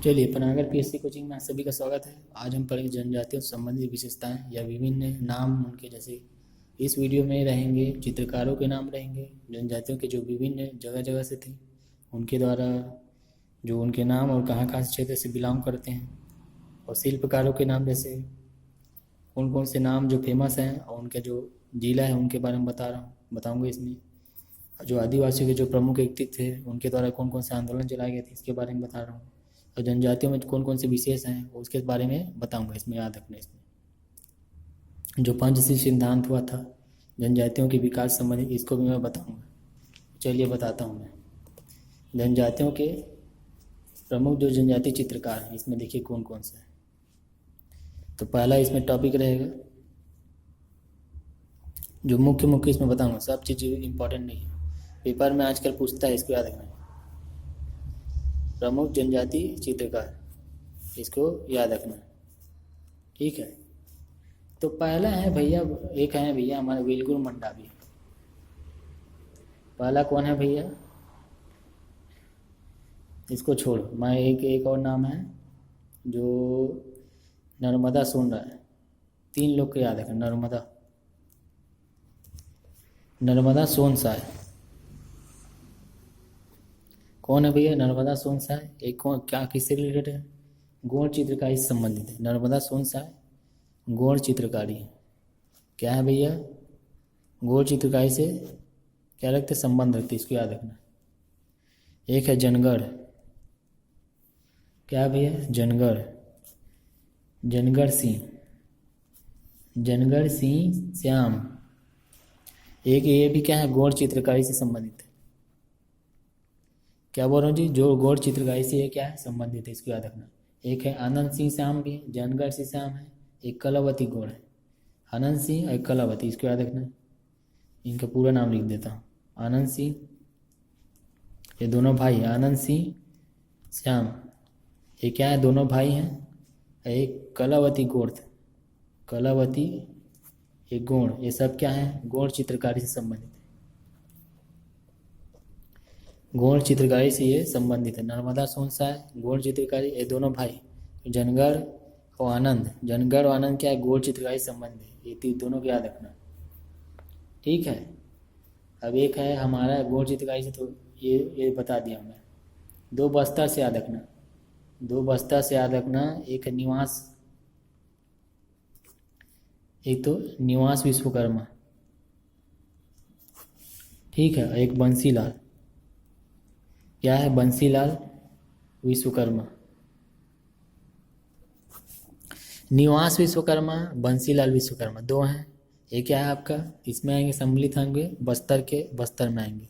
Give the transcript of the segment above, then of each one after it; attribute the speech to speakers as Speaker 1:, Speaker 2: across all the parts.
Speaker 1: चलिए, Panagar PSC coaching में आप सभी का स्वागत है। आज हम पढ़ेंगे जनजातियों से संबंधित विशेषताएं या विभिन्न नाम उनके। जैसे इस वीडियो में रहेंगे चित्रकारों के नाम, रहेंगे जनजातियों के जो विभिन्न जगह जगह से थे उनके द्वारा जो उनके नाम और कहाँ कहाँ क्षेत्र से बिलोंग करते हैं, और शिल्पकारों के नाम जैसे कौन कौन से नाम जो फेमस हैं और उनका जो जिला है उनके बारे में बताऊँगा इसमें। जो आदिवासियों के जो प्रमुख व्यक्तित्व थे उनके द्वारा कौन कौन से आंदोलन चलाए गए थे इसके बारे में बता रहा हूँ। और जनजातियों में कौन कौन से विशेष हैं उसके बारे में बताऊंगा, इसमें याद रखना। इसमें जो पंचशील सिद्धांत हुआ था जनजातियों के विकास संबंधी, इसको भी मैं बताऊंगा। चलिए बताता हूँ मैं। जनजातियों के प्रमुख जो जनजातीय चित्रकार हैं इसमें देखिए कौन कौन से हैं। तो पहला इसमें टॉपिक रहेगा जो मुख्य इसमें बताऊंगा, सब चीज़ इंपॉर्टेंट नहीं है, पेपर में आजकल पूछता है, इसको याद रखना। प्रमुख जनजातीय चित्रकार, इसको याद रखना, ठीक है। तो पहला है भैया, एक है भैया हमारे वेलगुर मंडावी। पहला कौन है भैया, इसको छोड़, मैं एक और नाम है जो नर्मदा सुन रहा है। तीन लोग को याद रखना, नर्मदा सोनसाय। कौन है भैया नर्मदा सोनसाय? एक कौन, क्या किससे रिलेटेड है? गौड़ चित्रकारी से संबंधित है। नर्मदा सोनसाय गौड़ चित्रकारी क्या है भैया? गौड़ चित्रकारी से क्या रखते, संबंध रखते, इसको याद रखना। एक है जनगढ़, क्या है भैया? जनगढ़ सिंह श्याम। एक ये भी क्या है, गौड़ चित्रकारी से संबंधित है। क्या बोल रहा हूँ जी, जो गौड़ चित्रकारी से ये क्या है, संबंधित है, इसको याद रखना। एक है आनंद सिंह श्याम भी, जनगढ़ सिंह श्याम है। एक कलावती गौड़ है, आनंद सिंह और कलावती, इसको याद रखना। इनका पूरा नाम लिख देता हूँ। आनंद सिंह, ये दोनों भाई आनंद सिंह श्याम, ये क्या है, दोनों भाई हैं। एक कलावती गौड़, कलावती एक गौड़, ये सब क्या है, गौड़ चित्रकारी से संबंधित है। गौड़ चित्रकारी से ये संबंधित है। नर्मदा सोनसाय गौड़ चित्रकारी, ये दोनों भाई जनगढ़ और आनंद, जनगढ़ और आनंद क्या है, गौड़ चित्रकारी से संबंध है। ये दोनों को याद रखना, ठीक है। अब एक है हमारा गौड़ चित्रकारी से, तो ये बता दिया मैं। दो बस्तर से याद रखना, एक है निवास, एक तो निवास विश्वकर्मा, ठीक है। एक बंसीलाल, क्या है, बंसीलाल विश्वकर्मा। निवास विश्वकर्मा, बंसीलाल विश्वकर्मा, दो हैं। ये क्या है आपका, इसमें आएंगे, सम्मिलित होंगे बस्तर में आएंगे।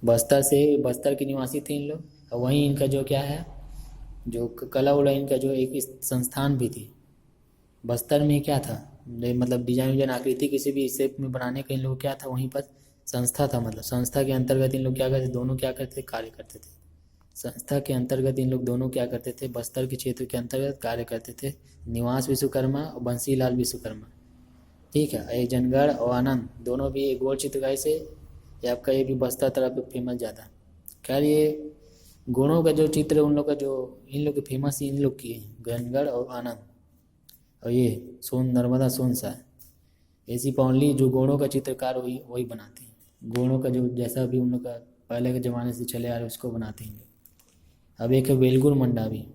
Speaker 1: बस्तर के निवासी थे इन लोग, और वहीं इनका जो क्या है, जो कला उला, इनका जो एक संस्थान भी थी बस्तर में। क्या था, मतलब डिजाइन आकृति किसी भी शेप में बनाने का इन लोग क्या था, वहीं पर संस्था था। मतलब संस्था के अंतर्गत इन लोग क्या करते, दोनों क्या करते, कार्य करते थे। संस्था के अंतर्गत इन लोग दोनों क्या करते थे, बस्तर के क्षेत्र के अंतर्गत कार्य करते थे। निवास विश्वकर्मा और बंसीलाल विश्वकर्मा, ठीक है। एक जनगढ़ और आनंद दोनों भी एक गौड़ चित्रकारी से, ये आपका ये भी बस्तर तरफ फेमस ज़्यादा। खैर ये गौड़ों का जो चित्र उन लोग का, जो इन लोग के फेमस इन लोग की है, जनगढ़ और आनंद, और ये नर्मदा सोनसाय, ऐसी ओनली जो गौड़ों का चित्रकार वही बनाते हैं। गौड़ों का जो जैसा भी उन लोग का पहले के ज़माने से चले आ रहे उसको बनाते हैं। अब एक है वेलगुर मंडावी।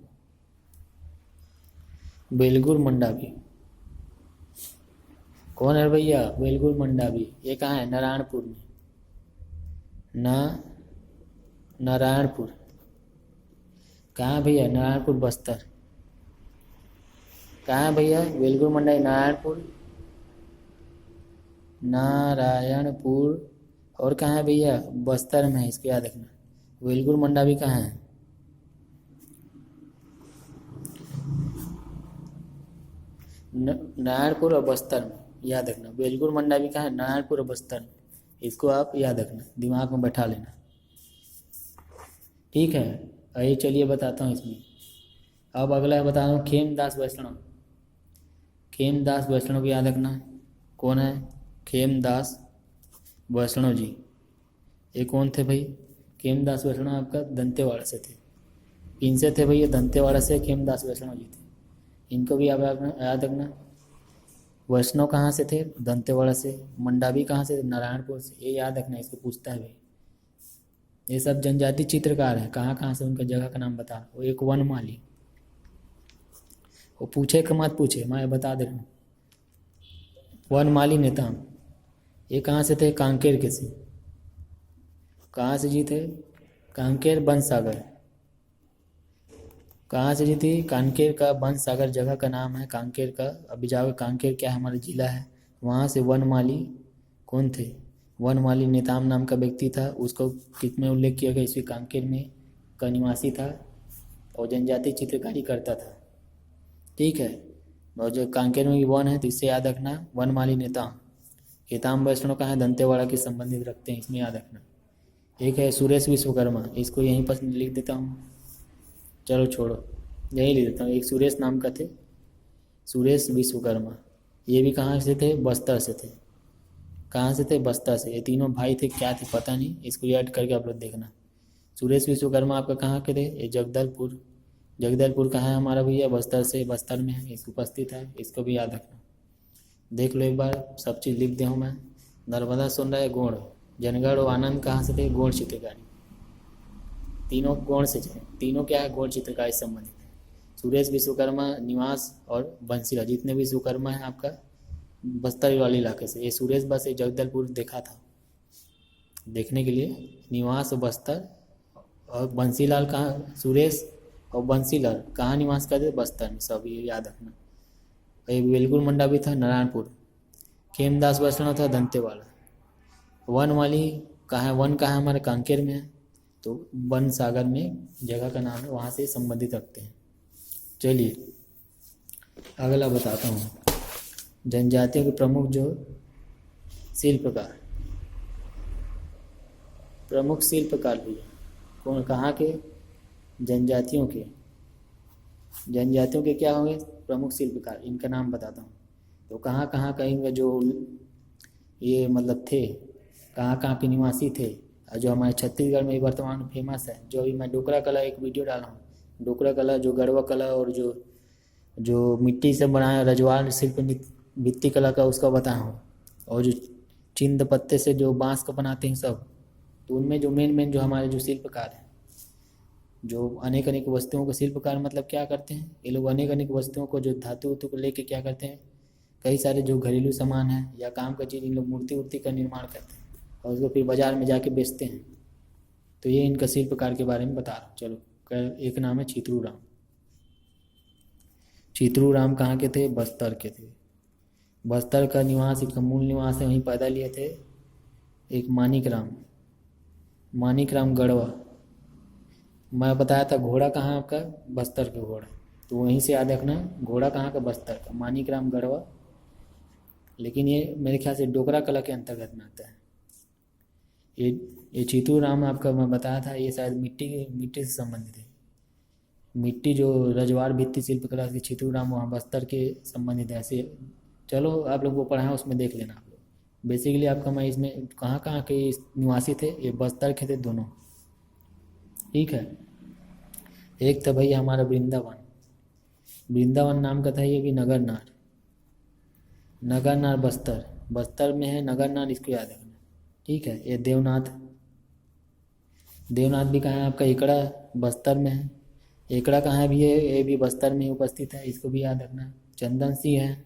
Speaker 1: कौन है भैया वेलगुर मंडावी? ये कहाँ है, नारायणपुर में, नारायणपुर। कहाँ भैया, नारायणपुर बस्तर। कहाँ है भैया वेलगुर मंडावी? नारायणपुर। और कहाँ है भैया, बस्तर में है, इसको याद रखना। वेलगुर मंडावी कहाँ है, नारायणपुर और बस्तर में, याद रखना। वेलगुर मंडावी कहाँ है, नारायणपुर और बस्तर में, इसको आप याद रखना, दिमाग में बैठा लेना, ठीक है। आइए चलिए बताता हूँ इसमें। अब अगला बता रहा हूँ खेमदास वैष्णव को याद रखना। कौन है, खेमदास वैष्णव जी। ये कौन थे भाई? खेमदास वैष्णव आपका दंतेवाड़ा से थे। इनसे थे भैया दंतेवाड़ा से खेमदास वैष्णव जी थे, इनको भी याद रखना। वैष्णव कहाँ से थे? दंतेवाड़ा से। मंडावी कहाँ से? नारायणपुर से। ये याद रखना, इसको पूछता है भाई। ये सब जनजाति चित्रकार है, कहाँ कहाँ से उनका जगह का नाम बता। वो एक वनमाली, वो पूछे कि मत पूछे, मैं बता दे रहा हूँ। वनमाली नेताम, ये कहाँ से थे? कांकेर के से। कहाँ से जी थे? कांकेर बन सागर। कहाँ से जी थी? कांकेर का बन सागर जगह का नाम है कांकेर का। अभी जाओगे, कांकेर क्या है? हमारा जिला है। वहाँ से वनमाली कौन थे? वनमाली नेताम नाम का व्यक्ति था, उसको कितने उल्लेख किया गया? इसी कांकेर में का निवासी था और जनजातीय चित्रकारी करता था। ठीक है, और जो कांकेर में भी वन है तो इससे याद रखना वनमाली नेताम। नेताम वैष्णव का है दंतेवाड़ा के संबंधित रखते हैं, इसमें याद रखना। एक है सुरेश विश्वकर्मा, इसको यहीं पर लिख देता हूँ, चलो छोड़ो, यही लिख देता हूँ। एक सुरेश नाम का थे, सुरेश विश्वकर्मा। ये भी कहाँ से थे? बस्तर से थे। कहाँ से थे? बस्तर से। ये तीनों भाई थे, क्या थे पता नहीं, इसको याद करके आप लोग देखना। सुरेश विश्वकर्मा आपका कहाँ के थे? ये जगदलपुर। जगदलपुर कहाँ है हमारा भैया? बस्तर से, बस्तर में है, इसको उपस्थित है, इसको भी याद रखना। देख लो एक बार, सब चीज़ लिख दिया हूँ मैं। नर्मदा सुन रहा है गोड़। जनगढ़ और आनंद कहाँ से थे? गोड़ चित्रकारी। तीनों गोड़ से थे, तीनों क्या है? गोड़ चित्रकारी से संबंधित है। सुरेश विश्वकर्मा निवास और बंसीला, जितने भी विश्वकर्मा है आपका बस्तर वाले इलाके से। ये सुरेश बस ये जगदलपुर देखा था देखने के लिए, निवास बस्तर। और बंसीलाल कहाँ? सुरेश और बंसीलाल कहाँ निवास करते? बस्तर में। सब ये याद रखना। एक बिल्कुल मंडा भी था नारायणपुर। खेमदास वैष्णव था दंतेवाड़ा। वनमाली कहाँ है? वन कहाँ है? हमारे कांकेर में है, तो वन सागर में जगह का नाम है, वहाँ से संबंधित रखते हैं। चलिए अगला बताता हूँ। जनजातियों के प्रमुख जो शिल्पकार, प्रमुख शिल्पकार भैया कौन? कहाँ के? जनजातियों के। जनजातियों के क्या होंगे? प्रमुख शिल्पकार, इनका नाम बताता हूँ। तो कहाँ कहाँ का इनका जो ये मतलब थे, कहाँ कहाँ के निवासी थे, और जो हमारे छत्तीसगढ़ में वर्तमान फेमस है, जो अभी मैं डोकरा कला एक वीडियो डाला हूँ। डोकरा कला जो गढ़वा कला और जो जो मिट्टी से बनाया रजवाड़ शिल्प भित्ति कला का उसका बताया हूँ, और जो चिंद पत्ते से जो बांस का बनाते हैं सब, तो उनमें जो मेन जो हमारे जो शिल्पकार हैं, जो अनेक अनेक वस्तुओं को शिल्पकार मतलब क्या करते हैं? ये लोग अनेक अनेक वस्तुओं को जो धातु उतु को लेके क्या करते हैं, कई सारे जो घरेलू सामान है या काम का चीज़, इन लोग मूर्ति उर्ति का निर्माण करते हैं और उसको फिर बाजार में जाके बेचते हैं। तो ये इनका शिल्पकार के बारे में बता रहा हूँ। चलो, एक नाम है चित्रू राम। चित्रू राम कहाँ के थे? बस्तर के थे। बस्तर का निवास, इनका मूल निवास है, वहीं पैदा लिए थे। एक मानिक राम, मानिक राम गढ़वा। मैं बताया था घोड़ा कहाँ है आपका? बस्तर का घोड़ा, तो वहीं से याद रखना। घोड़ा कहाँ का? बस्तर का। मानिक राम गढ़वा, लेकिन ये मेरे ख्याल से डोकरा कला के अंतर्गत में आता है। ये चित्रू राम आपका मैं बताया था, ये शायद मिट्टी से संबंधित है। मिट्टी जो रजवाड़ भित्ति शिल्पकला के चित्रू राम वहाँ बस्तर के संबंधित है। ऐसे चलो आप लोग को पढ़ाया उसमें देख लेना आप लोग। बेसिकली आपका मैं इसमें कहाँ कहाँ के निवासी थे, ये बस्तर के थे दोनों। ठीक है, एक था भैया हमारा वृंदावन। वृंदावन नाम का था, ये भी नगरनार। नगरनार बस्तर, बस्तर में है नगरनार, इसको याद रखना। ठीक है, ये देवनाथ। देवनाथ भी कहाँ है आपका? एकड़ा, बस्तर में है। एकड़ा कहाँ है भी? ये भी बस्तर में उपस्थित है, इसको भी याद रखना। चंदन सिंह है,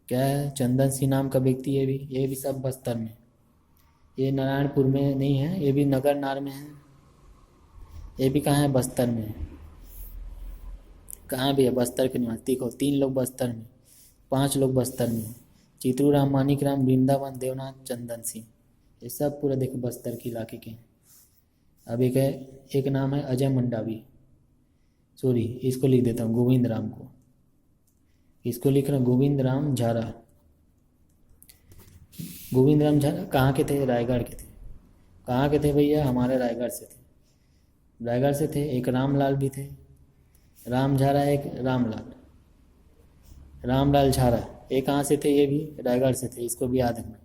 Speaker 1: क्या है? चंदन सिंह नाम का व्यक्ति, ये भी सब बस्तर में। ये नारायणपुर में नहीं है, ये भी नगरनार में है। ये भी कहाँ है? बस्तर में है। कहाँ भी है? बस्तर के निवास। देखो 3 लोग बस्तर में, 5 लोग बस्तर में। चित्रू राम, मानिक राम, वृंदावन, देवनाथ, चंदन सिंह, ये सब पूरा देखो बस्तर के इलाके के हैं। अब एक नाम है अजय मंडावी। सॉरी, इसको लिख देता हूँ गोविंद राम को, इसको लिख रहा हूँ गोविंद राम झारा। गोविंद राम झारा कहाँ के थे? रायगढ़ के थे। कहाँ के थे भैया? हमारे रायगढ़ से थे, रायगढ़ से थे। एक रामलाल भी थे, राम झारा, एक रामलाल, रामलाल झारा। ये कहाँ से थे? ये भी रायगढ़ से थे, इसको भी याद रखना।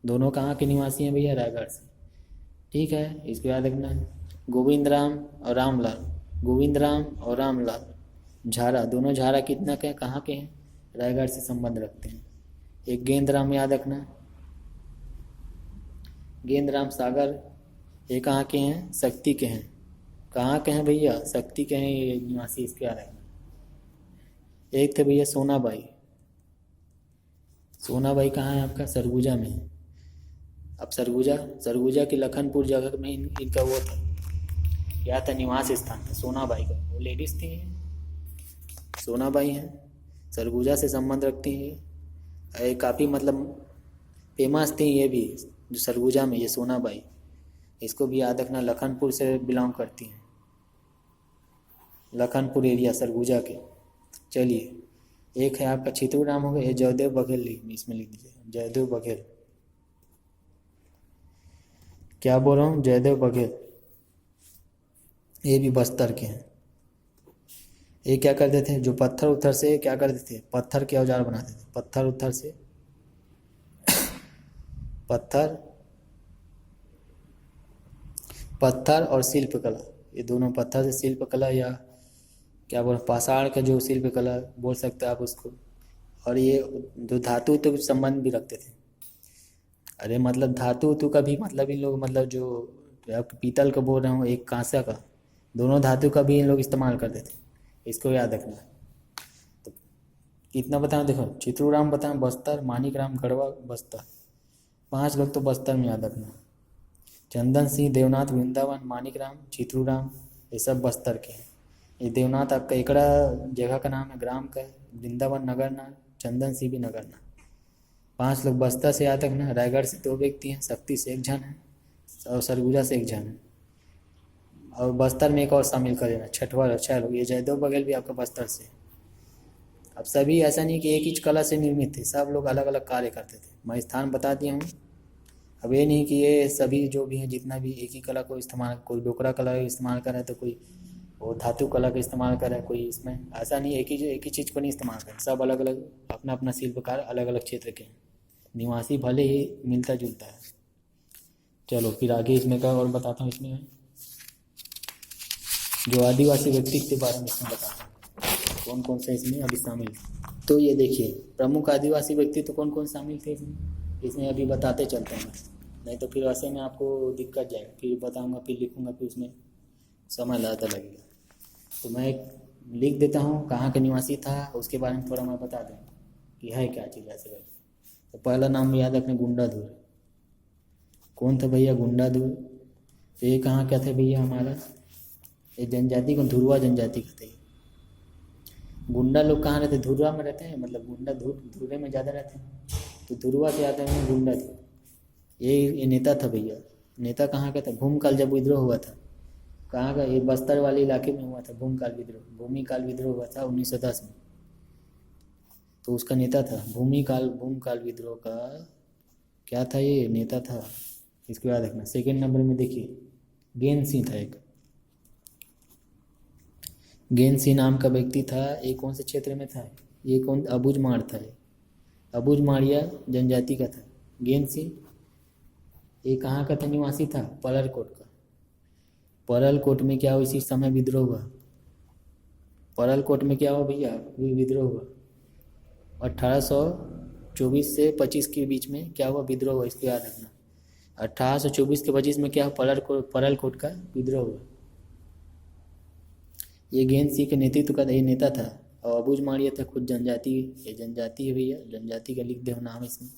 Speaker 1: दोनों कहाँ के निवासी हैं भैया? रायगढ़ से। ठीक है, इसको याद रखना है। गोविंद राम और रामलाल, गोविंद राम और रामलाल झारा, दोनों झारा कितना के कहाँ के हैं, रायगढ़ से संबंध रखते हैं। एक गेंद राम याद रखना, गेंद राम सागर, ये कहाँ के हैं, शक्ति के हैं। कहाँ के हैं भैया, शक्ति के हैं ये निवासी, इसको याद रखना। एक थे भैया सोनाबाई, सोनाबाई कहाँ है आपका, सरगुजा में है। अब सरगुजा के लखनपुर जगह में इनका वो था, क्या था, निवास स्थान था सोनाबाई का। वो लेडीज थी, सोनाबाई हैं, सरगुजा से संबंध रखती हैं। ये काफ़ी मतलब फेमस थी ये भी, जो सरगुजा में ये सोनाबाई, इसको भी याद रखना। लखनपुर से बिलोंग करती हैं, लखनपुर एरिया सरगुजा के। चलिए, एक है आपका चित्रू राम हो गया, ये जयदेव बघेल इसमें लिख दीजिए, जयदेव बघेल। क्या बोल रहा हूँ, जयदेव बघेल, ये भी बस्तर के हैं। ये क्या करते थे, जो पत्थर उत्थर से क्या करते थे, पत्थर के औजार बनाते थे, पत्थर उत्थर से पत्थर और शिल्पकला, ये दोनों, पत्थर से शिल्पकला या क्या बोल, पाषाण का जो शिल्पकला बोल सकते हैं आप उसको। और ये जो धातु तो संबंध भी रखते थे। अरे मतलब धातु तो का भी मतलब इन लोग, मतलब जो आपके पीतल का बोल रहा हूँ, एक कांसा का, दोनों धातु का भी इन लोग इस्तेमाल करते थे, इसको याद रखना। तो कितना बताएं, देखो चित्रू राम बताएं बस्तर, मानिक राम गढ़वा बस्तर, 5 लोग तो बस्तर में याद रखना। चंदन सिंह देवनाथ वृंदावन, मानिक राम, चित्रू राम, ये सब बस्तर के हैं। ये देवनाथ आपका एकड़ा जगह का नाम है, ग्राम का है। वृंदावन नगरनार, चंदन सिंह भी नगरनार। 5 लोग बस्तर से याद रखना। रायगढ़ से 2 व्यक्ति हैं, शक्ति से 1 जन है और सरगुजा से 1 जन है। और बस्तर में एक और शामिल कर लेना, छठवा 6 लोग, ये जयदेव बघेल भी आपका बस्तर से। अब सभी ऐसा नहीं कि एक ही कला से निर्मित थे, सब लोग अलग अलग कार्य करते थे। मैं स्थान बता दिया हूँ। अब ये नहीं कि ये सभी जो भी हैं जितना भी एक ही कला को इस्तेमाल, कोई डोकरा कला इस्तेमाल कर रहा है तो कोई वो धातु कला का इस्तेमाल कर रहा है, कोई इसमें ऐसा नहीं एक ही चीज़ को नहीं इस्तेमाल कर, सब अलग अलग अपना अपना शिल्पकार अलग अलग क्षेत्र के हैं, निवासी भले ही मिलता जुलता है। चलो फिर आगे इसमें का और बताता हूँ। इसमें जो आदिवासी व्यक्ति के बारे में इसमें बताता हूँ, कौन कौन से इसमें अभी शामिल थे। तो ये देखिए प्रमुख आदिवासी व्यक्ति तो कौन कौन शामिल थे इसमें अभी बताते चलते हैं, नहीं तो फिर ऐसे में आपको दिक्कत जाएगा, फिर बताऊंगा फिर लिखूंगा फिर उसमें समय ज़्यादा लगेगा। तो मैं लिख देता हूँ कहाँ का निवासी था, उसके बारे में थोड़ा मैं बता दूँ कि है क्या चीज़ ऐसे भाई। तो पहला नाम याद रखना, गुंडाधुर। कौन था भैया, गुंडाधुर। तो ये कहाँ का थे भैया हमारा, ये जनजाति को धुरवा जनजाति का थे। गुंडा लोग कहाँ रहते, धुरवा में रहते हैं, मतलब गुंडा धुरे में ज़्यादा रहते हैं, तो धुरवा से आते हैं गुंडाधुर। ये नेता था भैया। नेता कहाँ का था, भूमिकाल जब विद्रोह हुआ था, कहाँ का, ये बस्तर वाले इलाके में हुआ था भूमिकाल विद्रोह। भूमिकाल विद्रोह हुआ था 1910 में, तो उसका नेता था भूमिकाल विद्रोह का क्या था, ये नेता था, इसको याद रखना। सेकंड नंबर में देखिए गेंद सिंह था, एक गेंद सिंह नाम का व्यक्ति था। ये कौन से क्षेत्र में था, ये कौन, अबुझमाड़ था, अबुझमाड़िया जनजाति का था गेंद सिंह। ये कहाँ का था, निवासी था पलरकोट का। पलरकोट में क्या हुआ, इसी समय विद्रोह हुआ। पलरकोट में क्या हुआ भैया, विद्रोह हुआ 1824 से 25 के बीच में क्या हुआ, विद्रोह हुआ, इसको याद रखना। 1824 के 25 में क्या हुआ, पलरकोट का विद्रोह हुआ। ये गेंद सिंह के नेतृत्व का ये नेता था। और अबुझमाड़िया था खुद जनजाति, ये जनजाति है भैया, जनजाति का लिख दे नाम इसमें।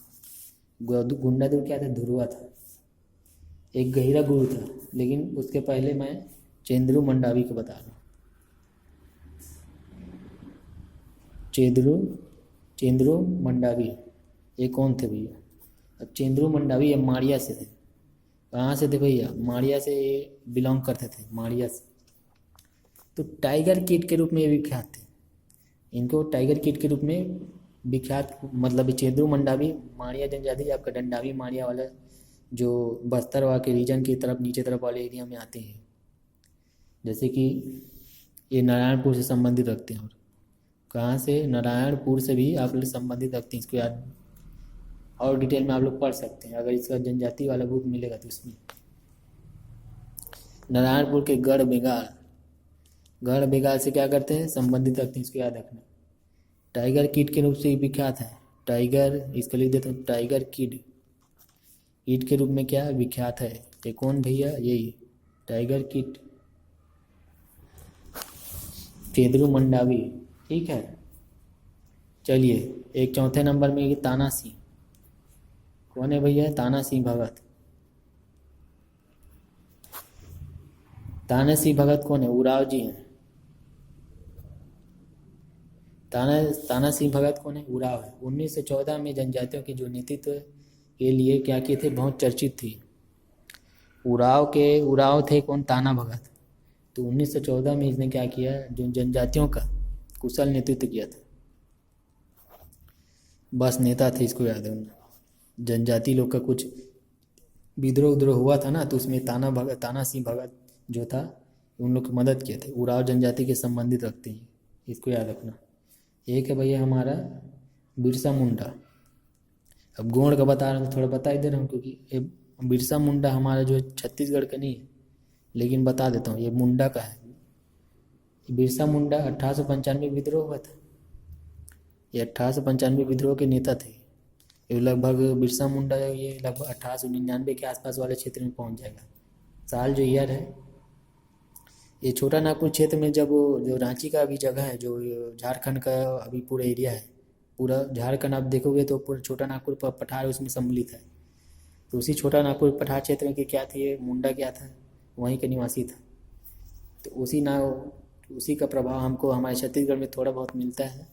Speaker 1: गुंडाधुर क्या था, धुरवा था। एक गहिरा गुरु था, लेकिन उसके पहले मैं चेंद्रू मंडावी को बता रहा हूँ। चेंद्रू मंडावी ये कौन थे भैया। अब चेंद्रू मंडावी ये माड़िया से थे। कहाँ से थे भैया, माड़िया से ये बिलोंग करते थे, माड़िया से। तो टाइगर किड के रूप में ये विख्यात थे, इनको टाइगर किड के रूप में विख्यात, मतलब चेंद्रू मंडावी माड़िया जनजाति आपका डंडावी माड़िया वाला जो बस्तर वा के रीजन की तरफ नीचे तरफ वाले एरिया में आते हैं। जैसे कि ये नारायणपुर से संबंधित रखते हैं, और कहाँ से, नारायणपुर से भी आप लोग संबंधित रखते हैं। इसको याद और डिटेल में आप लोग पढ़ सकते हैं, अगर इसका जनजाति वाला बुक मिलेगा तो इसमें। नारायणपुर के गढ़ बेगाल, गढ़ बेगाल से क्या करते हैं, संबंधित रखते हैं, इसको याद रखना। टाइगर किड के रूप से विख्यात है, टाइगर, इसको लिख देता हूँ टाइगर किड, किड के रूप में क्या विख्यात है। ये कौन भैया, यही टाइगर किड, फेदरू मंडावी। ठीक है, चलिए एक चौथे नंबर में ये ताना सिंह, कौन है भैया, ताना सिंह भगत। ताना सिंह भगत कौन है, उराव जी हैं। ताना सिंह भगत कौन है, उराव है। 1914 में जनजातियों के जो नेतृत्व के लिए क्या किए थे, बहुत चर्चित थी। उराव थे कौन, ताना भगत। तो 1914 में इसने क्या किया, जो जनजातियों का कुशल नेतृत्व किया था। बस नेता थे, इसको याद रखना। जनजाति लोग का कुछ विद्रोह हुआ था ना, तो उसमें ताना सिंह भगत जो था, उन लोग की मदद किए थे। उराव जनजाति के संबंधित रखते हैं, इसको याद रखना। एक है भैया हमारा बिरसा मुंडा। अब गोंड का बता रहा हूँ, थोड़ा बता ही दे रहा हूँ, क्योंकि ये बिरसा मुंडा हमारा जो छत्तीसगढ़ का नहीं है, लेकिन बता देता हूँ, ये मुंडा का है। बिरसा मुंडा 1895 विद्रोह हुआ था, ये 1895 विद्रोह के नेता थे। ये लगभग बिरसा मुंडा ये लगभग 1899 के आसपास वाले क्षेत्र में पहुंच जाएगा। साल जो ईयर है, ये छोटा नागपुर क्षेत्र में, जब जो रांची का अभी जगह है, जो झारखंड का अभी पूरा एरिया है, पूरा झारखंड आप देखोगे तो पूरा छोटा नागपुर पठार उसमें सम्मिलित है। तो उसी छोटा नागपुर पठार क्षेत्र में क्या थी, ये मुंडा क्या था, वहीं का निवासी था। तो उसी का प्रभाव हमको हमारे छत्तीसगढ़ में थोड़ा बहुत मिलता है।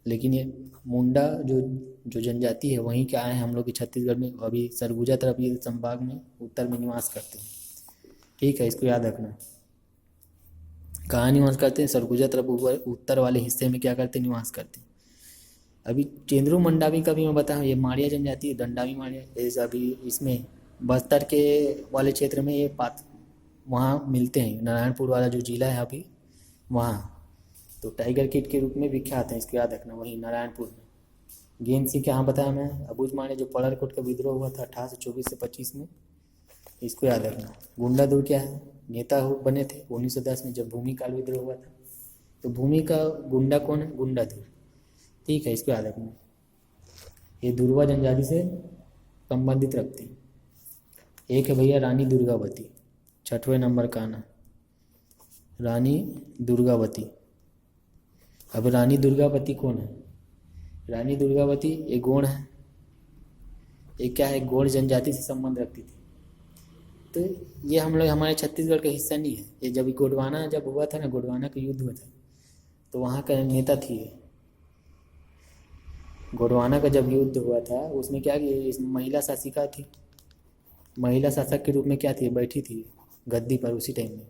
Speaker 1: लेकिन ये मुंडा जो जनजाति है, वहीं के आए हैं हम लोग के छत्तीसगढ़ में, अभी सरगुजा तरफ ये संभाग में उत्तर में निवास करते हैं। ठीक है, इसको याद रखना। कहाँ निवास करते हैं, सरगुजा तरफ उत्तर वाले हिस्से में क्या करते हैं, निवास करते हैं। अभी चेंद्रू मंडावी का भी मैं बताऊँ, ये माड़िया जनजाति है, दंडावी माड़िया, जैसे अभी इसमें बस्तर के वाले क्षेत्र में ये वहाँ मिलते हैं, नारायणपुर वाला जो जिला है अभी वहाँ। तो टाइगर किड के रूप में विख्यात है, इसको याद रखना, वहीं नारायणपुर में। गेंद सिंह क्या बताया मैं, अबूझ माने जो पलरकोट का विद्रोह हुआ था 1824 से 25 में, इसको याद रखना। गुंडादुर क्या है, नेता बने थे 1910 में, जब भूमि काल विद्रोह हुआ था। तो भूमि का गुंडा कौन है, गुंडादुर। ठीक है, इसको याद रखना। ये दुर्वा जनजाति से संबंधित रखते हैं। एक है भैया रानी दुर्गावती, छठवें नंबर का आना, रानी दुर्गावती। अब रानी दुर्गावती कौन है, रानी दुर्गावती एक गोंड है, एक क्या है, गोंड जनजाति से संबंध रखती थी। तो ये हम लोग हमारे छत्तीसगढ़ का हिस्सा नहीं है। ये जब गोंडवाना जब हुआ था ना, गोंडवाना का युद्ध हुआ था, तो वहाँ का नेता थी। गोंडवाना का जब युद्ध हुआ था, उसमें क्या कि महिला शासिका थी, महिला शासक के रूप में क्या थी, बैठी थी गद्दी पर उसी टाइम में।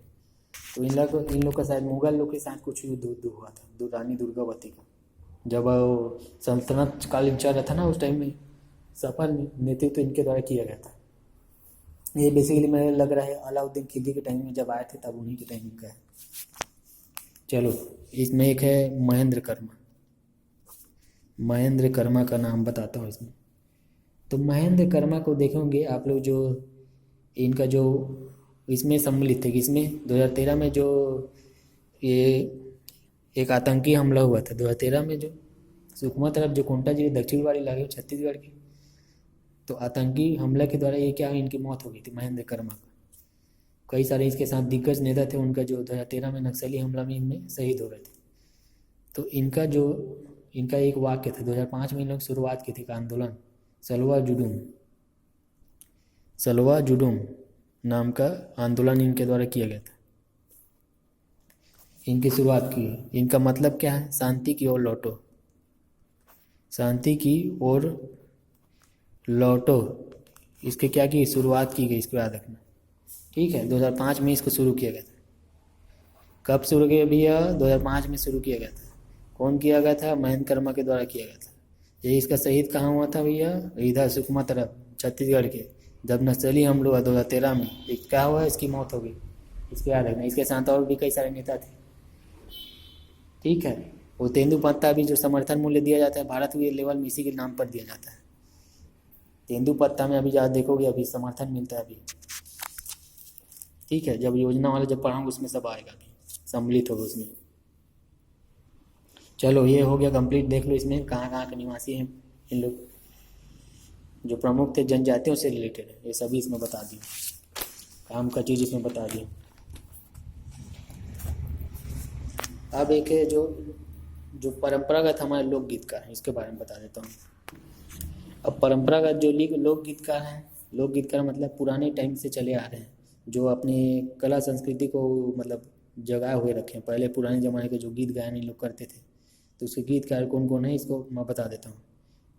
Speaker 1: तो इन लोग का शायद मुगल लोग के साथ कुछ युद्ध हुआ था रानी दुर्गावती का, जब सल्तनत काल चल रहा था ना उस टाइम में, सफल नेतृत्व इनके द्वारा किया गया था। ये बेसिकली मुझे लग रहा है अलाउद्दीन खिलजी के टाइम में जब आए थे, तब उन्हीं के टाइम का है। चलो, इसमें एक है महेंद्र कर्मा, महेंद्र कर्मा का नाम बताता हूँ इसमें। तो महेंद्र कर्मा को देखोगे आप लोग, जो इनका जो इसमें सम्मिलित थे, इसमें 2013 में जो ये एक आतंकी हमला हुआ था 2013 में, जो सुकमा तरफ जो कोंटा जिले दक्षिण वाली इलाके छत्तीसगढ़ की, तो आतंकी हमला के द्वारा ये क्या, इनकी मौत हो गई थी महेंद्र कर्मा का। कई सारे इसके साथ दिग्गज नेता थे, उनका जो 2013 में नक्सली हमला में इनमें शहीद हो गए थे। तो इनका एक वाक्य था, 2005 में इन लोग शुरुआत की थी का आंदोलन, सलवा जुडूम नाम का आंदोलन इनके द्वारा किया गया था। इनकी शुरुआत की, इनका मतलब क्या है, शांति की ओर लौटो, शांति की ओर लौटो। इसके क्या की शुरुआत की गई, इसको याद रखना। ठीक है, 2005 में इसको शुरू किया गया था। कब शुरू किया भैया, 2005 में शुरू किया गया था। कौन किया गया था, महेंद्र कर्मा के द्वारा किया गया था। ये इसका शहीद कहाँ हुआ था भैया, इधर सुकमा तरफ छत्तीसगढ़ के, जब नक्सली हमला हुआ 2013 में, क्या हुआ, इसकी मौत हो गई, इसको याद रखना। इसके साथ और भी कई सारे नेता थे। ठीक है, वो तेंदुपत्ता भी जो समर्थन मूल्य दिया जाता है भारत के लेवल में, इसी के नाम पर दिया जाता है। तेंदुपत्ता में अभी ज़्यादा देखोगे, अभी समर्थन मिलता है अभी। ठीक है, जब योजना वाला जब पढ़ाऊँगा उसमें सब आएगा, भी सम्मिलित होगा उसमें। चलो ये हो गया कंप्लीट। देख लो इसमें कहाँ कहाँ के निवासी हैं इन लोग, जो प्रमुख थे जनजातियों से रिलेटेड है, ये सभी इसमें बता दिए, काम का चीज़ इसमें बता दिए। अब एक है जो जो परंपरागत हमारे लोकगीतकार हैं, इसके बारे में बता देता हूँ। अब परंपरागत जो लोकगीतकार हैं, लोकगीतकार मतलब पुराने टाइम से चले आ रहे हैं, जो अपने कला संस्कृति को मतलब जगाए हुए रखे हैं। पहले पुराने ज़माने के जो गीत गायन इन लोग करते थे, तो उसके गीतकार कौन कौन है इसको मैं बता देता हूँ।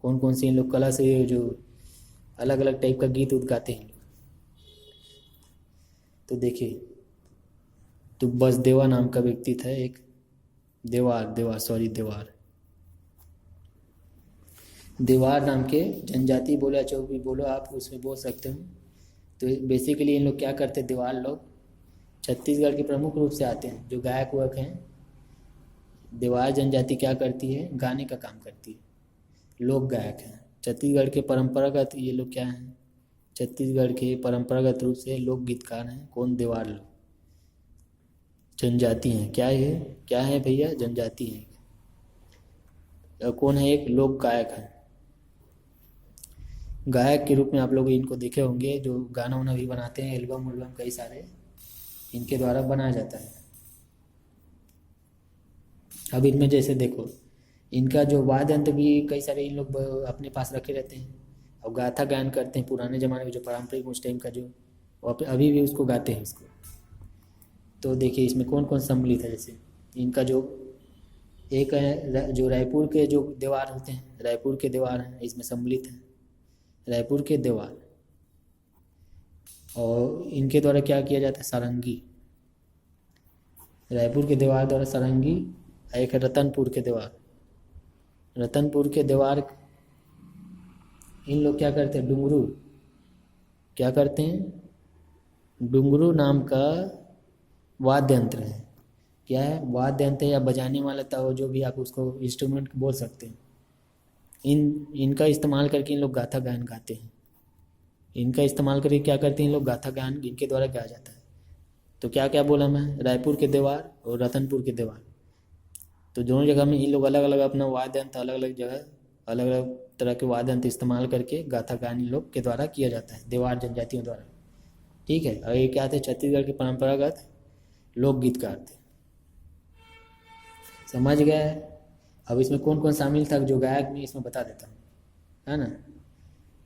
Speaker 1: कौन कौन से इन लोग कला से जो अलग अलग टाइप का गीत उद गाते हैं। तो देखिए, तो बसदेवा नाम का व्यक्ति था एक, देवार नाम के जनजाति बोलो या जो भी बोलो आप उसमें बोल सकते हो। तो बेसिकली इन लोग क्या करते हैं, देवार लोग छत्तीसगढ़ के प्रमुख रूप से आते हैं। जो गायक वायक हैं, देवार जनजाति क्या करती है, गाने का काम करती है, लोक गायक हैं। छत्तीसगढ़ के परंपरागत ये लोग क्या हैं, छत्तीसगढ़ के परंपरागत रूप से लोक गीतकार हैं। कौन, देवार लोग जनजाति हैं। क्या है भैया, जनजाति हैं। कौन है, एक लोक गायक है। गायक के रूप में आप लोग इनको देखे होंगे, जो गाना वाना भी बनाते हैं, एल्बम उल्बम कई सारे इनके द्वारा बनाया जाता है। अब इनमें जैसे देखो, इनका जो वाद्य यंत्र भी कई सारे इन लोग अपने पास रखे रहते हैं और गाथा गायन करते हैं। पुराने ज़माने में जो पारंपरिक उस टाइम का जो अभी भी उसको गाते हैं इसको। तो देखिए इसमें कौन कौन सम्मिलित है। जैसे इनका जो एक है, जो रायपुर के जो देवार होते हैं, रायपुर के देवार हैं इसमें सम्मिलित हैं, रायपुर के देवार। और इनके द्वारा क्या किया जाता है, सारंगी, रायपुर के देवार द्वारा सारंगी। एक है रतनपुर के देवार, रतनपुर के देवार इन लोग क्या करते हैं, डुंगरू, क्या करते हैं, डुंगरू नाम का वाद्य यंत्र है। क्या है, वाद्य यंत्र या बजाने वाला था, जो भी आप उसको इंस्ट्रूमेंट बोल सकते हैं। इनका इस्तेमाल करके इन लोग गाथा गायन गाते हैं। इनका इस्तेमाल करके क्या करते हैं, इन लोग गाथा गायन इनके द्वारा गाया जाता है। तो क्या क्या बोला मैं, रायपुर के देवार और रतनपुर के देवार। तो दोनों जगह में इन लोग अलग अलग अपना वाद्य यंत्र, अलग अलग जगह अलग अलग तरह के वाद्य यंत्र इस्तेमाल करके गाथा गायन इन लोग के द्वारा किया जाता है, देवार जनजातियों द्वारा। ठीक है, और ये क्या थे, छत्तीसगढ़ के परंपरागत लोक गीतकार थे। समझ गए। अब इसमें कौन कौन शामिल था, जो गायक में इसमें बता देता हूँ, है ना।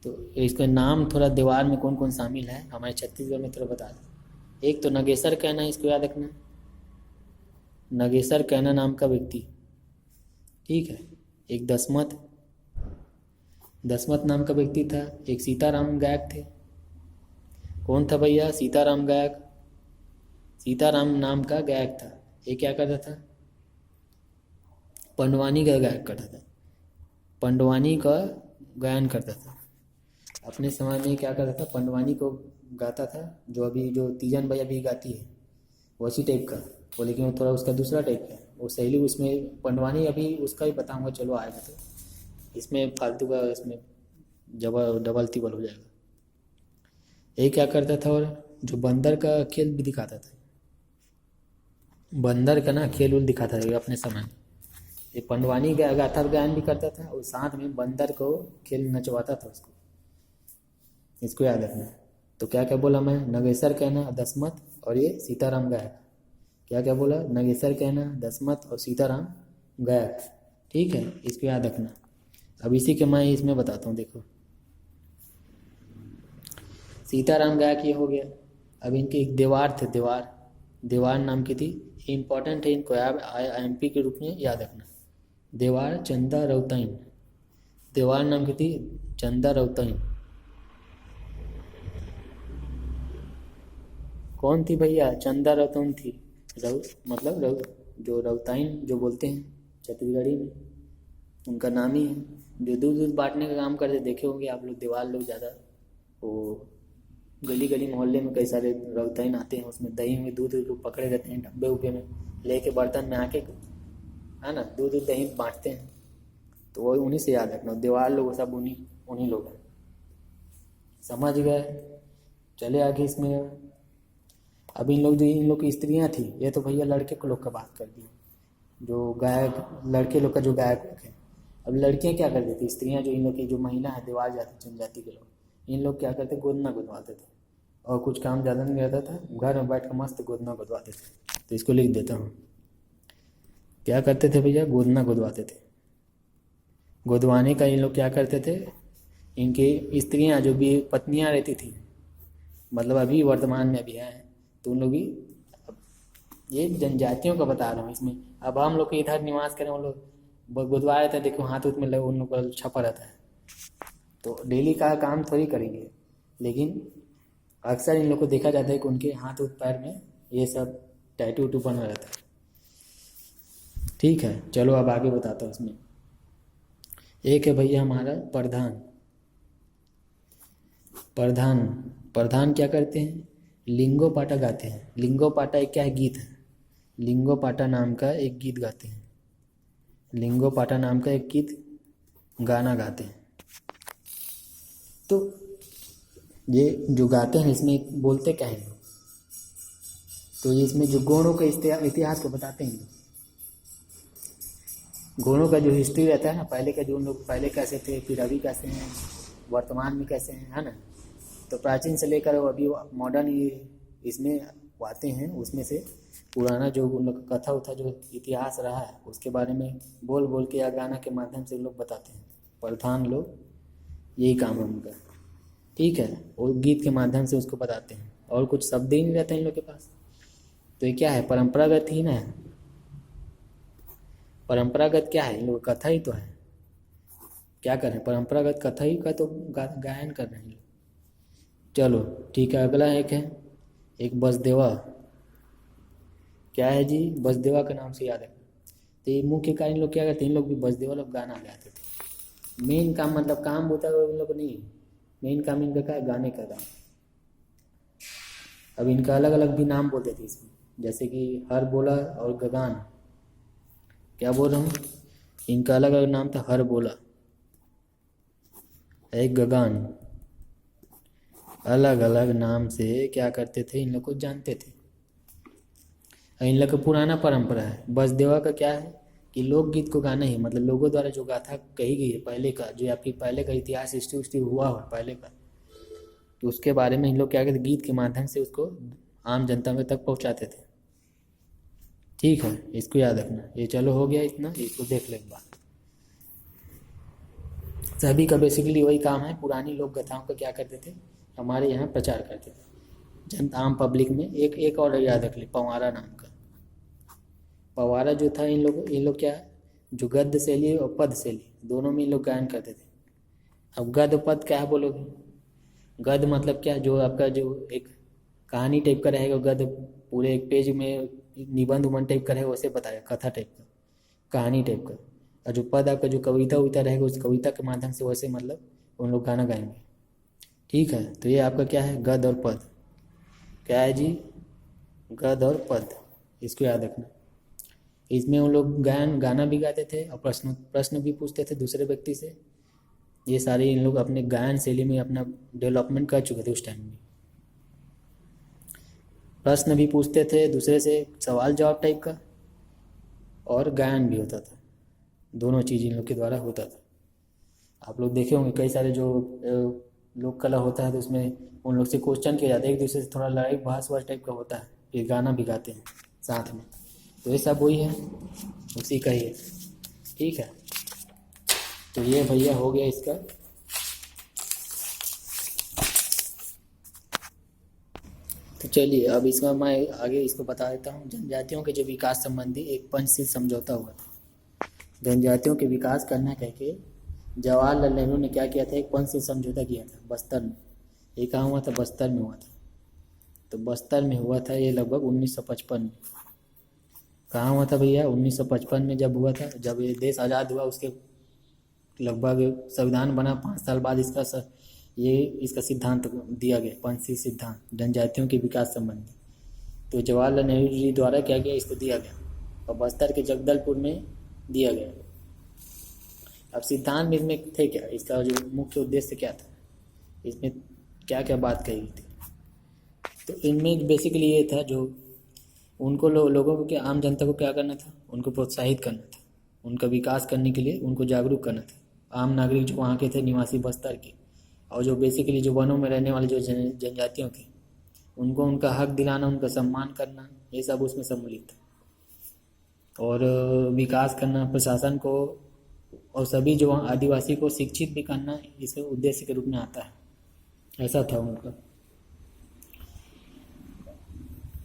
Speaker 1: तो इसका नाम थोड़ा देवार में कौन कौन शामिल है हमारे छत्तीसगढ़ में थोड़ा बता दें। एक तो नगेसर कहना, इसको याद रखना, नगेसर कहना नाम का व्यक्ति। ठीक है, एक दसमत नाम का व्यक्ति था। एक सीताराम गायक थे। कौन था भैया, सीताराम गायक, सीताराम नाम का गायक था। ये क्या करता था, पंडवानी का गायक करता था, पंडवानी का गायन करता था। अपने समय में क्या करता था, पंडवानी को गाता था, जो अभी जो तीजन भैया भी गाती है वैसी टाइप का वो, लेकिन वो थोड़ा उसका दूसरा टाइप का है वो शैली। उसमें पंडवानी अभी उसका ही बताऊंगा, चलो आएगा। तो इसमें फालतू का इसमें डबल तिबल हो जाएगा। ये क्या करता था, और जो बंदर का खेल भी दिखाता था, बंदर का ना खेल उल दिखाता था अपने समय। ये पंडवानी गाथा गायन भी करता था और साथ में बंदर को खेल नचवाता था उसको, इसको याद रखना। तो क्या क्या बोला मैं, नगेसर कहना, दसमत और ये सीताराम गायक। क्या क्या बोला, नगेसर कहना, दसमत और सीताराम गायक। ठीक है, इसको याद रखना। अब इसी के मैं इसमें बताता हूँ। देखो सीताराम गायक ये हो गया। अब इनके एक देवार थे, देवार नाम की थी, इम्पॉर्टेंट है, इनको MP के रूप में याद रखना। देवार चंदा रौताइन, देवार नाम की थी चंदा रौताइन। कौन थी भैया, चंदा रौताइन थी। मतलब जो रौताइन जो बोलते हैं छत्तीसगढ़ी में, उनका नाम ही है। जो दूध बांटने का काम करते, देखे होंगे आप लोग, देवार लोग ज़्यादा वो गली गली मोहल्ले में कई सारे रौताइन आते हैं, उसमें दही में दूध को पकड़े रहते हैं, डब्बे उब्बे में लेके बर्तन में आके, है ना, दूध दही बांटते हैं। तो वो उन्हीं से याद रखना, देवार लोग सब उन्हीं लोग हैं। समझ गए। चले आगे। इसमें अब इन लोग की स्त्रियाँ थी, ये तो भैया लड़के को लोग का बात कर दी, जो गायक लड़के लोग का जो गायक लोग है। अब लड़कियाँ क्या करती थी, स्त्रियाँ जो इन लोग की जो महिला है देवाल जाती जनजाति के लोग, इन लोग क्या करते गोदना गुदवाते थे, और कुछ काम ज़्यादा नहीं रहता था, घर में बैठ कर मस्त गोदना गुदवाते थे। तो इसको लिख देता हूँ, क्या करते थे भैया, गोदना गुदवाते थे। गुदवाने का इन लोग क्या करते थे, इनकी स्त्रियाँ जो भी पत्नियाँ रहती थी, मतलब अभी वर्तमान में अभी है, तो उन लोग भी, ये जनजातियों का बता रहा हूँ इसमें। अब हम लोग के इधर निवास करें, उन लोग गुदवा रहता है, देखो हाथ उथ में लगे, उन लोग का छपा रहता है, तो डेली का काम थोड़ी करेंगे। लेकिन अक्सर इन लोग को देखा जाता है कि उनके हाथ उथ पैर में ये सब टैटू वैटू बना रहता है। ठीक है, चलो अब आगे बताता हूँ इसमें। एक है भैया हमारा प्रधान। प्रधान प्रधान क्या करते हैं, लिंगो पाटा गाते हैं। लिंगो पाटा एक क्या है, गीत है। लिंगो पाटा नाम का एक गीत गाते हैं। लिंगो पाटा नाम का एक गीत गाना गाते हैं। तो ये जो गाते हैं इसमें बोलते क्या है, तो ये इसमें जो गोणों के इतिहास को बताते हैं। गोणों का जो हिस्ट्री रहता है ना, पहले का जो उन लोग पहले कैसे थे, फिर अभी कैसे हैं, वर्तमान में कैसे हैं, है ना। तो प्राचीन से लेकर अभी मॉडर्न ये इसमें आते हैं, उसमें से पुराना जो उन लोग का कथा उथा जो इतिहास रहा है उसके बारे में बोल बोल के या गाना के माध्यम से लोग बताते हैं। प्रधान लोग यही काम है उनका, ठीक है। और गीत के माध्यम से उसको बताते हैं, और कुछ शब्द ही नहीं रहते इन लोग के पास। तो ये क्या है, परंपरागत ही ना है। परंपरागत क्या है, इन लोग कथा ही तो है। क्या कर रहे हैं, परंपरागत कथा ही का तो गायन कर रहे हैं। चलो ठीक है, अगला एक है, एक बसदेवा। क्या है जी, बसदेवा का नाम से याद है। तो ये मुख्य कार्य इन लोग क्या करते हैं, इन लोग भी बसदेवा लोग गाना गाते थे। मेन काम मतलब काम होता है इन लोग को नहीं, मेन काम इनका क्या है, गाने का काम। अब इनका अलग अलग भी नाम बोलते थे इसमें, जैसे कि हर बोला और गगान। क्या बोल रहा हूँ, इनका अलग अलग नाम था, हर बोला एक गगान। अलग अलग नाम से क्या करते थे, इन लोग को जानते थे। इन लोग का पुराना परंपरा है। बसदेवा का क्या है कि लोकगीत को गाना ही, मतलब लोगों द्वारा जो गाथा कही गई है पहले का, जो आपकी पहले का इतिहास हिस्ट्री उस्ट्री हुआ हो पहले का, तो उसके बारे में इन लोग क्या करते, गीत के माध्यम से उसको आम जनता में तक पहुंचाते थे। ठीक है, इसको याद रखना। ये चलो हो गया इतना, इसको देख ले एक बार। सभी का बेसिकली वही काम है, पुरानी लोक गाथाओं का क्या करते थे, हमारे यहाँ प्रचार करते थे जन आम पब्लिक में। एक और याद रख ले, पंवारा नाम का। पंवारा जो था, इन लोग क्या, जो गद्य शैली और पद शैली दोनों में इन लोग गायन करते थे। अब गद्य पद क्या है बोलोगे, गद्य मतलब क्या, जो आपका जो एक कहानी टाइप का रहेगा गद्य, पूरे एक पेज में निबंध उबंध टाइप का रहेगा, वैसे बताया, कथा टाइप का, कहानी टाइप का। और जो पद आपका जो कविता उविता रहेगा, उस कविता के माध्यम से वैसे मतलब उन लोग गाना गाएंगे। ठीक है, तो ये आपका क्या है, गद्य और पद। क्या है जी, गद्य और पद, इसको याद रखना। इसमें उन लोग गाना भी गाते थे और प्रश्न भी पूछते थे दूसरे व्यक्ति से। ये सारे इन लोग अपने गायन शैली में अपना डेवलपमेंट कर चुके थे उस टाइम में। प्रश्न भी पूछते थे दूसरे से, सवाल जवाब टाइप का, और गायन भी होता था। दोनों चीज़ इन लोग के द्वारा होता था। आप लोग देखे होंगे कई सारे जो लोक कला होता है, तो उसमें उन लोग से क्वेश्चन किया जाता है, एक दूसरे से थोड़ा लड़ाई बहस वहस टाइप का होता है, फिर गाना भी गाते हैं साथ में। तो ये सब वही है, उसी का ही है। ठीक है, तो ये भैया हो गया इसका। तो चलिए अब इसका मैं आगे इसको बता देता हूँ। जनजातियों के जो विकास संबंधी एक पंचशील समझौता हुआ था। जनजातियों के विकास करना कह के जवाहरलाल नेहरू ने क्या किया था, एक पंचशील समझौता किया था बस्तर में। ये कहाँ हुआ था, बस्तर में हुआ था। तो बस्तर में हुआ था ये लगभग 1955 में। कहाँ हुआ था भैया, 1955 में जब हुआ था, जब ये देश आज़ाद हुआ उसके लगभग संविधान बना 5 साल बाद इसका सिद्धांत दिया गया, पंचशील सिद्धांत जनजातियों के विकास संबंधी। तो जवाहरलाल नेहरू जी द्वारा क्या गया, इसको दिया गया और बस्तर के जगदलपुर में दिया गया। अब सिद्धांत में इसमें थे क्या, इसका जो मुख्य उद्देश्य क्या था, इसमें क्या क्या बात कही थी। तो इनमें बेसिकली ये था, जो उनको लोगों को, क्या आम जनता को क्या करना था, उनको प्रोत्साहित करना था, उनका विकास करने के लिए उनको जागरूक करना था। आम नागरिक जो वहाँ के थे, निवासी बस्तर के, और जो बेसिकली जो वनों में रहने वाले जो जनजातियों थे, उनको उनका हक दिलाना, उनका सम्मान करना, ये सब उसमें सम्मिलित था। और विकास करना, प्रशासन को और सभी जो आदिवासी को शिक्षित भी करना, इस उद्देश्य के रूप में आता है। ऐसा था उनका।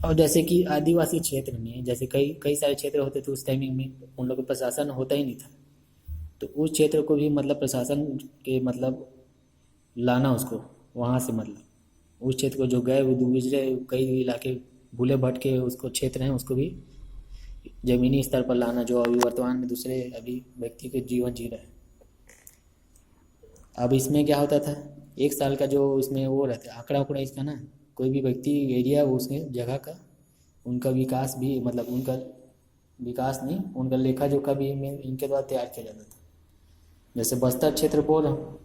Speaker 1: और जैसे कि आदिवासी क्षेत्र में जैसे कई कई सारे क्षेत्र होते थे उस टाइमिंग में, उन लोगों का प्रशासन होता ही नहीं था। तो उस क्षेत्र को भी मतलब प्रशासन के मतलब लाना उसको वहाँ से, मतलब उस क्षेत्र को जो गए गुजरे कई इलाके भूले भटके उसको क्षेत्र हैं, उसको भी ज़मीनी स्तर पर लाना, जो अभी वर्तमान में दूसरे अभी व्यक्ति के जीवन जी रहे हैं। अब इसमें क्या होता था, 1 साल का जो इसमें वो रहता है आंकड़ा उकड़ा इसका ना, कोई भी व्यक्ति एरिया उसके जगह का उनका विकास भी, मतलब उनका विकास नहीं, उनका लेखा जोखा भी इनके द्वारा तैयार किया जाता था। जैसे बस्तर क्षेत्र बोल रहा हूँ,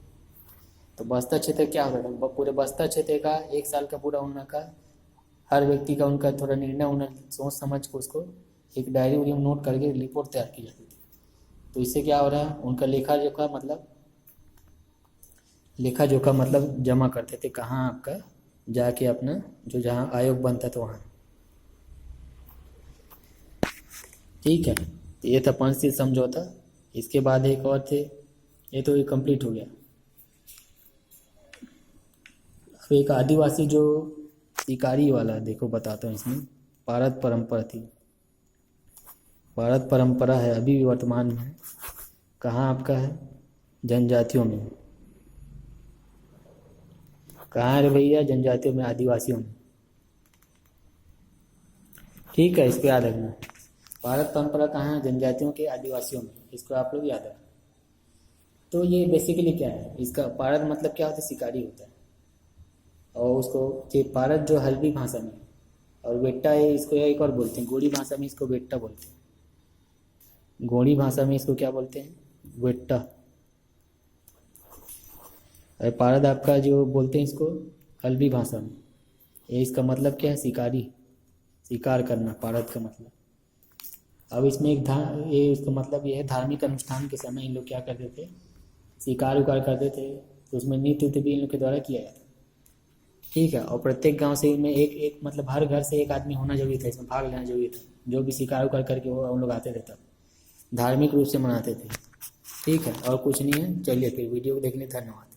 Speaker 1: तो बस्तर क्षेत्र क्या होता था, पूरे बस्तर क्षेत्र का 1 साल का पूरा उनका हर व्यक्ति का उनका थोड़ा निर्णय उन्हें सोच समझ को उसको एक डायरी उरी में नोट करके रिपोर्ट तैयार की जाती थी। तो इससे क्या हो रहा है, उनका लेखा जोखा मतलब जमा करते थे कहाँ आपका जाके अपना जो जहाँ आयोग बनता था वहाँ। ठीक है, तो ये था पंचशील समझौता। इसके बाद एक और थे, ये तो ये कंप्लीट हो गया। अब एक आदिवासी जो शिकारी वाला देखो बताता हूँ, इसमें पारद परंपरा थी। पारद परंपरा है अभी भी वर्तमान में है। कहाँ आपका है, जनजातियों में। कहाँ है भैया, जनजातियों में, आदिवासियों में। ठीक है, इसको याद रखना। पारद परंपरा कहाँ है, जनजातियों के, आदिवासियों में। इसको आप लोग याद रखना। तो ये बेसिकली क्या है, इसका पारद मतलब क्या होता है, शिकारी होता है। और उसको ये पारद जो हल्बी भाषा में, और वेट्टा है इसको एक और बोलते हैं, गोड़ी भाषा में इसको वेट्टा बोलते हैं। गोड़ी भाषा में इसको क्या बोलते हैं, वेट्टा। और पारद आपका जो बोलते हैं इसको हल्बी भाषा में, ये इसका मतलब क्या है, शिकारी, शिकार करना, पारद का मतलब। अब इसमें ये इसका मतलब ये है, धार्मिक अनुष्ठान के समय इन लोग क्या करते थे, शिकार उकार करते थे। तो उसमें नृत्य उत्य भी इन लोग के द्वारा किया जाता। ठीक है, और प्रत्येक गांव से इनमें एक मतलब हर घर से एक आदमी होना जरूरी था, इसमें भाग लेना जरूरी था। जो भी शिकार उकार करके वो हम लोग आते थे तब धार्मिक रूप से मनाते थे। ठीक है, और कुछ नहीं है। चलिए फिर वीडियो को देखने धन्यवाद।